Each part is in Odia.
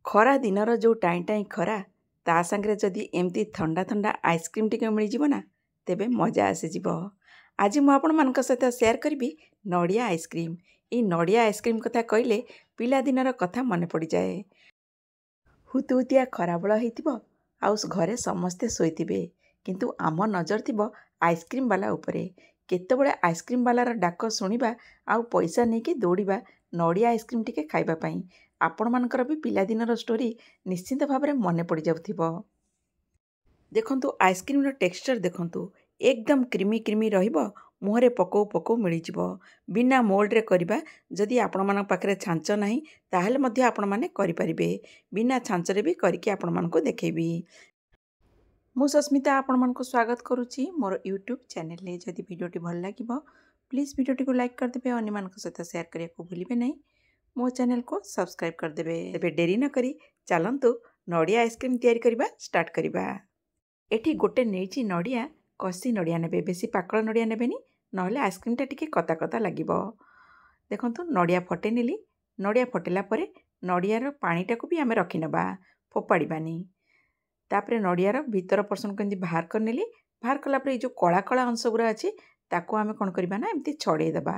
ଖରା ଦିନର ଯେଉଁ ଟାଇଁ ଟାଇଁ ଖରା ତା ସାଙ୍ଗରେ ଯଦି ଏମିତି ଥଣ୍ଡା ଥଣ୍ଡା ଆଇସ୍କ୍ରିମ୍ ଟିକେ ମିଳିଯିବ ନା ତେବେ ମଜା ଆସିଯିବ। ଆଜି ମୁଁ ଆପଣମାନଙ୍କ ସହିତ ସେୟାର କରିବି ନଡ଼ିଆ ଆଇସ୍କ୍ରିମ୍। ଏଇ ନଡ଼ିଆ ଆଇସ୍କ୍ରିମ୍ କଥା କହିଲେ ପିଲାଦିନର କଥା ମନେ ପଡ଼ିଯାଏ। ହୁତୁହୁତିଆ ଖରାବେଳ ହେଇଥିବ ଆଉ ଘରେ ସମସ୍ତେ ଶୋଇଥିବେ, କିନ୍ତୁ ଆମ ନଜର ଥିବ ଆଇସ୍କ୍ରିମ୍ ବାଲା ଉପରେ। କେତେବେଳେ ଆଇସ୍କ୍ରିମ୍ ବାଲାର ଡାକ ଶୁଣିବା ଆଉ ପଇସା ନେଇକି ଦୌଡ଼ିବା ନଡ଼ିଆ ଆଇସ୍କ୍ରିମ୍ ଟିକେ ଖାଇବା ପାଇଁ। ଆପଣମାନଙ୍କର ବି ପିଲାଦିନର ଷ୍ଟୋରି ନିଶ୍ଚିନ୍ତ ଭାବରେ ମନେ ପଡ଼ିଯାଉଥିବ। ଦେଖନ୍ତୁ ଆଇସ୍କ୍ରିମ୍ର ଟେକ୍ସଚର୍ ଦେଖନ୍ତୁ, ଏକଦମ୍ କ୍ରିମି କ୍ରିମି ରହିବ, ମୁହଁରେ ପକଉ ପକଉ ମିଳିଯିବ। ବିନା ମୋଲ୍ଡରେ କରିବା, ଯଦି ଆପଣମାନଙ୍କ ପାଖରେ ଛାଞ୍ଚ ନାହିଁ ତାହେଲେ ମଧ୍ୟ ଆପଣମାନେ କରିପାରିବେ। ବିନା ଛାଞ୍ଚରେ ବି କରିକି ଆପଣମାନଙ୍କୁ ଦେଖେଇବି। ମୁଁ ସସ୍ମିତା ଆପଣମାନଙ୍କୁ ସ୍ୱାଗତ କରୁଛି ମୋର ୟୁଟ୍ୟୁବ୍ ଚ୍ୟାନେଲରେ। ଯଦି ଭିଡ଼ିଓଟି ଭଲ ଲାଗିବ ପ୍ଲିଜ୍ ଭିଡ଼ିଓଟିକୁ ଲାଇକ୍ କରିଦେବେ, ଅନ୍ୟମାନଙ୍କ ସହିତ ସେୟାର କରିବାକୁ ଭୁଲିବେ ନାହିଁ। ମୋ ଚ୍ୟାନେଲକୁ ସବସ୍କ୍ରାଇବ୍ କରିଦେବେ। ଏବେ ଡେରି ନ କରି ଚାଲନ୍ତୁ ନଡ଼ିଆ ଆଇସ୍କ୍ରିମ୍ ତିଆରି କରିବା ଷ୍ଟାର୍ଟ କରିବା। ଏଠି ଗୋଟେ ନେଇଛି ନଡ଼ିଆ, କଷି ନଡ଼ିଆ ନେବେ, ବେଶୀ ପାକଳ ନଡ଼ିଆ ନେବେନି, ନହେଲେ ଆଇସ୍କ୍ରିମ୍ଟା ଟିକେ କତା କତା ଲାଗିବ। ଦେଖନ୍ତୁ ନଡ଼ିଆ ଫଟେଇ ନେଲି। ନଡ଼ିଆ ଫଟେଇଲା ପରେ ନଡ଼ିଆର ପାଣିଟାକୁ ବି ଆମେ ରଖିନେବା, ଫୋପାଡ଼ିବାନି। ତାପରେ ନଡ଼ିଆର ଭିତର ପର୍ସନକୁ ଏମିତି ବାହାର କରିନେଲି। ବାହାର କଲା ପରେ ଏଇ ଯେଉଁ କଳା କଳା ଅଂଶଗୁଡ଼ା ଅଛି ତାକୁ ଆମେ କ'ଣ କରିବା ନା ଏମିତି ଛଡ଼େଇ ଦେବା।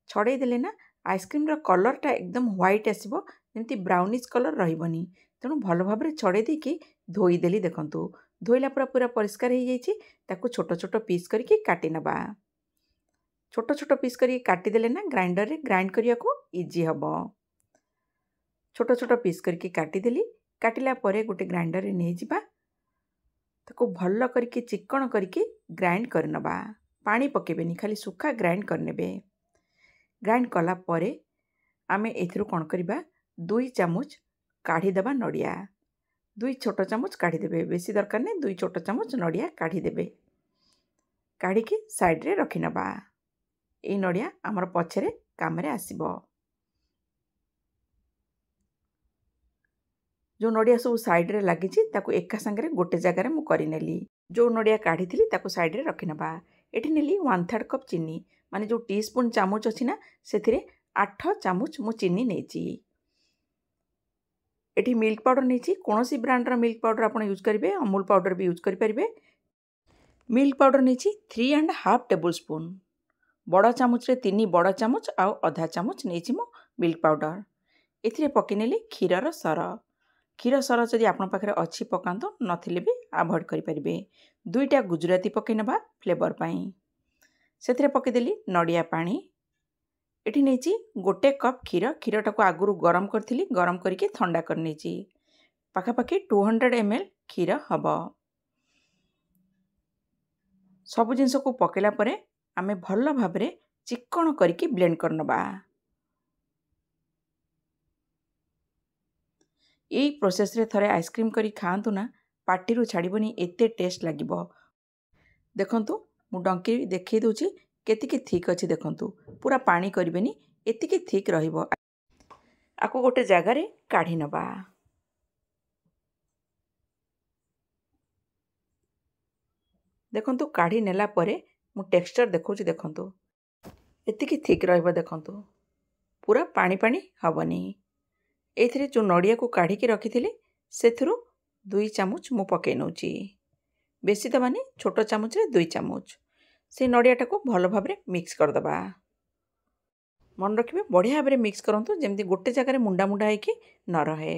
ଛଡ଼େଇ ଦେଲେ ନା ଆଇସ୍କ୍ରିମ୍ର କଲର୍ଟା ଏକଦମ୍ ହ୍ୱାଇଟ୍ ଆସିବ, ଯେମିତି ବ୍ରାଉନିଶ୍ କଲର୍ ରହିବନି। ତେଣୁ ଭଲ ଭାବରେ ଛଡ଼େଇ ଦେଇକି ଧୋଇଦେଲି। ଦେଖନ୍ତୁ ଧୋଇଲା ପରେ ପୁରା ପରିଷ୍କାର ହେଇଯାଇଛି। ତାକୁ ଛୋଟ ଛୋଟ ପିସ୍ କରିକି କାଟି ନେବା। ଛୋଟ ଛୋଟ ପିସ୍ କରିକି କାଟିଦେଲେ ନା ଗ୍ରାଇଣ୍ଡରରେ ଗ୍ରାଇଣ୍ଡ କରିବାକୁ ଇଜି ହେବ। ଛୋଟ ଛୋଟ ପିସ୍ କରିକି କାଟିଦେଲି। କାଟିଲା ପରେ ଗୋଟେ ଗ୍ରାଇଣ୍ଡରରେ ନେଇଯିବା। ତାକୁ ଭଲ କରିକି ଚିକ୍କଣ କରିକି ଗ୍ରାଇଣ୍ଡ କରିନେବା। ପାଣି ପକାଇବେନି, ଖାଲି ଶୁଖା ଗ୍ରାଇଣ୍ଡ କରିନେବେ। ଗ୍ରାଇଣ୍ଡ କଲା ପରେ ଆମେ ଏଥିରୁ କ'ଣ କରିବା, 2 ଚାମଚ କାଢ଼ିଦେବା ନଡ଼ିଆ। 2 ଛୋଟ ଚାମଚ କାଢ଼ିଦେବେ, ବେଶୀ ଦରକାର ନାହିଁ, 2 ଛୋଟ ଚାମଚ ନଡ଼ିଆ କାଢ଼ିଦେବେ। କାଢ଼ିକି ସାଇଡ଼୍ରେ ରଖିନେବା। ଏଇ ନଡ଼ିଆ ଆମର ପଛରେ କାମରେ ଆସିବ। ଯେଉଁ ନଡ଼ିଆ ସବୁ ସାଇଡ଼୍ରେ ଲାଗିଛି ତାକୁ ଏକା ସାଙ୍ଗରେ ଗୋଟେ ଜାଗାରେ ମୁଁ କରିନେଲି। ଯେଉଁ ନଡ଼ିଆ କାଢ଼ିଥିଲି ତାକୁ ସାଇଡ଼୍ରେ ରଖିନେବା। ଏଠି ନେଲି 1/3 କପ୍ ଚିନି, ମାନେ ଯେଉଁ ଟିସ୍ପୁନ୍ ଚାମଚ ଅଛି ନା ସେଥିରେ 8 ଚାମଚ ମୁଁ ଚିନି ନେଇଛି। ଏଠି ମିଲ୍କ ପାଉଡ଼ର ନେଇଛି, କୌଣସି ବ୍ରାଣ୍ଡର ମିଲ୍କ ପାଉଡ଼ର ଆପଣ ୟୁଜ୍ କରିବେ, ଅମୁଲ ପାଉଡ଼ର ବି ୟୁଜ୍ କରିପାରିବେ। ମିଲ୍କ ପାଉଡ଼ର ନେଇଛି 3.5 ଟେବୁଲ୍ ସ୍ପୁନ୍। ବଡ଼ ଚାମଚରେ 3 ବଡ଼ ଚାମଚ ଆଉ ଅଧା ଚାମଚ ନେଇଛି ମୁଁ ମିଲ୍କ ପାଉଡ଼ର। ଏଥିରେ ପକାଇ ନେଲି କ୍ଷୀରର ସର। କ୍ଷୀର ସର ଯଦି ଆପଣଙ୍କ ପାଖରେ ଅଛି ପକାନ୍ତୁ, ନଥିଲେ ବି ଆଭଏଡ଼୍ କରିପାରିବେ। 2ଟା ଗୁଜୁରାତି ପକାଇ ନେବା ଫ୍ଲେଭର୍ ପାଇଁ। ସେଥିରେ ପକାଇଦେଲି ନଡ଼ିଆ ପାଣି। ଏଠି ନେଇଛି 1 କପ୍ କ୍ଷୀର। କ୍ଷୀରଟାକୁ ଆଗରୁ ଗରମ କରିଥିଲି, ଗରମ କରିକି ଥଣ୍ଡା କରିନେଇଛି। ପାଖାପାଖି 200 ml କ୍ଷୀର ହେବ। ସବୁ ଜିନିଷକୁ ପକାଇଲା ପରେ ଆମେ ଭଲ ଭାବରେ ଚିକ୍କଣ କରିକି ବ୍ଲେଣ୍ଡ କରିନେବା। ଏଇ ପ୍ରୋସେସ୍ରେ ଥରେ ଆଇସ୍କ୍ରିମ୍ କରି ଖାଆନ୍ତୁ ନା, ପାଟିରୁ ଛାଡ଼ିବନି, ଏତେ ଟେଷ୍ଟ ଲାଗିବ। ଦେଖନ୍ତୁ ମୁଁ ଡଙ୍କି ଦେଖେଇ ଦେଉଛି କେତିକି ଥିକ୍ ଅଛି। ଦେଖନ୍ତୁ ପୁରା ପାଣି କରିବେନି, ଏତିକି ଥିକ୍ ରହିବ। ଆକୁ ଗୋଟେ ଜାଗାରେ କାଢ଼ି ନେବା। ଦେଖନ୍ତୁ କାଢ଼ି ନେଲା ପରେ ମୁଁ ଟେକ୍ସଚର୍ ଦେଖାଉଛି। ଦେଖନ୍ତୁ ଏତିକି ଥିକ୍ ରହିବ। ଦେଖନ୍ତୁ ପୁରା ପାଣି ପାଣି ହେବନି। ଏଇଥିରେ ଯେଉଁ ନଡ଼ିଆକୁ କାଢ଼ିକି ରଖିଥିଲି ସେଥିରୁ 2 ଚାମଚ ମୁଁ ପକାଇ ନେଉଛି। ବେଶୀ ଦେବାନି, ଛୋଟ ଚାମଚରେ 2 ଚାମଚ। ସେଇ ନଡ଼ିଆଟାକୁ ଭଲ ଭାବରେ ମିକ୍ସ କରିଦେବା। ମନେ ରଖିବେ ବଢ଼ିଆ ଭାବରେ ମିକ୍ସ କରନ୍ତୁ, ଯେମିତି ଗୋଟେ ଜାଗାରେ ମୁଣ୍ଡା ମୁଣ୍ଡା ହେଇକି ନ ରହେ।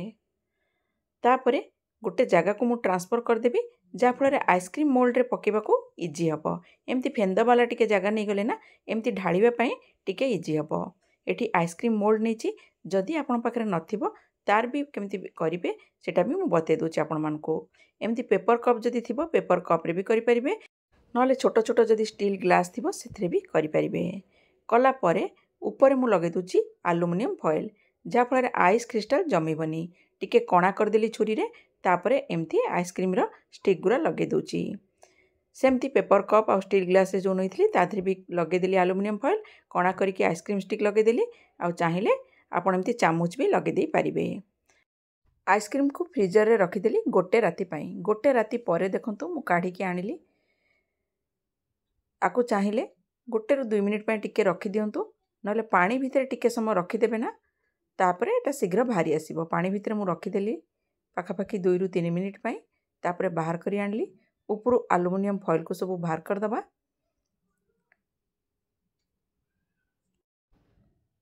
ତାପରେ ଗୋଟେ ଜାଗାକୁ ମୁଁ ଟ୍ରାନ୍ସଫର୍ କରିଦେବି, ଯାହାଫଳରେ ଆଇସ୍କ୍ରିମ୍ ମୋଲ୍ଡରେ ପକାଇବାକୁ ଇଜି ହେବ। ଏମିତି ଫେନ୍ଦବାଲା ଟିକେ ଜାଗା ନେଇଗଲେ ନା ଏମିତି ଢାଳିବା ପାଇଁ ଟିକେ ଇଜି ହେବ। ଏଠି ଆଇସ୍କ୍ରିମ୍ ମୋଲ୍ଡ ନେଇଛି, ଯଦି ଆପଣଙ୍କ ପାଖରେ ନଥିବ ତାର ବି କେମିତି କରିବେ ସେଇଟା ବି ମୁଁ ବତେଇ ଦେଉଛି ଆପଣମାନଙ୍କୁ। ଏମିତି ପେପର୍ କପ୍ ଯଦି ଥିବ ପେପର୍ କପ୍ରେ ବି କରିପାରିବେ, ନହେଲେ ଛୋଟ ଛୋଟ ଯଦି ଷ୍ଟିଲ୍ ଗ୍ଲାସ୍ ଥିବ ସେଥିରେ ବି କରିପାରିବେ। କଲା ପରେ ଉପରେ ମୁଁ ଲଗାଇ ଦେଉଛି ଆଲୁମିନିୟମ୍ ଫଏଲ୍, ଯାହାଫଳରେ ଆଇସ୍ କ୍ରିଷ୍ଟାଲ୍ ଜମିବନି। ଟିକେ କଣା କରିଦେଲି ଛୁରୀରେ, ତାପରେ ଏମିତି ଆଇସ୍କ୍ରିମ୍ର ଷ୍ଟିକ୍ ଗୁଡ଼ା ଲଗାଇ ଦେଉଛି। ସେମିତି ପେପର୍ କପ୍ ଆଉ ଷ୍ଟିଲ୍ ଗ୍ଲାସ୍ରେ ଯେଉଁ ନେଇଥିଲି ତା ଦେହରେ ବି ଲଗାଇଦେଲି ଆଲୁମିନିୟମ୍ ଫଏଲ୍, କଣା କରିକି ଆଇସ୍କ୍ରିମ୍ ଷ୍ଟିକ୍ ଲଗାଇଦେଲି। ଆଉ ଚାହିଁଲେ ଆପଣ ଏମିତି ଚାମଚ ବି ଲଗାଇ ଦେଇପାରିବେ। ଆଇସ୍କ୍ରିମ୍କୁ ଫ୍ରିଜରରେ ରଖିଦେଲି ଗୋଟେ ରାତି ପାଇଁ। ଗୋଟେ ରାତି ପରେ ଦେଖନ୍ତୁ ମୁଁ କାଢ଼ିକି ଆଣିଲି। ଆକୁ ଚାହିଁଲେ 1ରୁ 2 ମିନିଟ୍ ପାଇଁ ଟିକେ ରଖିଦିଅନ୍ତୁ, ନହେଲେ ପାଣି ଭିତରେ ଟିକେ ସମୟ ରଖିଦେବେ ନା, तापरे एटा शीघ्र बाहरी आसीबो। पानी भितर मु रखिदेली पाखापाखि 2 ରୁ 3 मिनिट पाई। तापरे बाहर करी आनली। उपरु एल्युमिनियम फॉइल को सब बाहर कर दबा।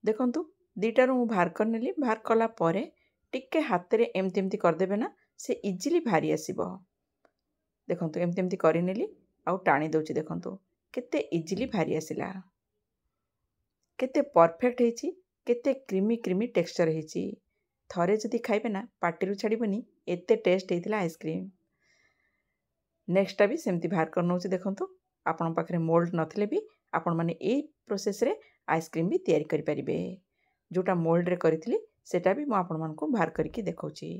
देखंतु दीटारू मु बाहर कर नेली। बाहर कला परे टिके हाथ रे एमती एमती कर देबे ना से इजीली बाहरी आसीबो। देखंतु एमती एमती करि नेली आउ टाणी दोची। देखंतु केते इजीली बाहरी आसिला। केते परफेक्ट हेची, केते क्रीमी क्रीमी टेक्सचर हेची। थरे जदि खाइबे ना पाटिरू छाड़ीबनी एते टेस्ट हेतिला आइसक्रीम। नेक्स्टा भी सेमती बाहर कर नौची। देखंतु आपण पाखरे मोल्ड नथिले भी आपण माने एई प्रोसेस रे आइसक्रीम भी तैयारी करि परिबे। जोटा मोल्ड रे करिथिली सेटा भी मु आपण मानकु बाहर करिकि देखौची।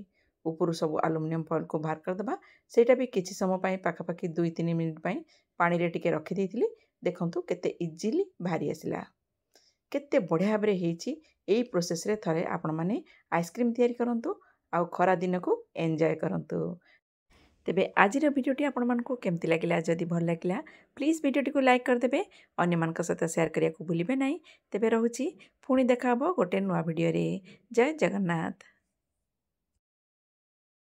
उपरु सब एल्युमिनियम फॉइल को बाहर कर दबा। सेटा भी किछि समय पई पाखापाखि 2-3 मिनिट पई पानी रे टिके रखि देइथिली। देखंतु केते इजीली बाहरी आसिला। केते बढ़िया भाबरे हेची। एई प्रोसेस रे थरे आपण माने आइसक्रीम तैयारी करंतु आउ खरा दिन को एन्जॉय करंतु। तेबे आजिर भिडियोटी आपण मानकु केमति लागिला? जदि भल लागिला प्लीज भिडियोटी को लाइक कर देबे। अन्य मानक सहित शेयर करिया को भूलिबे नाही। तेबे रहुची पुणी देखा हबो गोटे नुआ भिडियो रे। जय जगन्नाथ।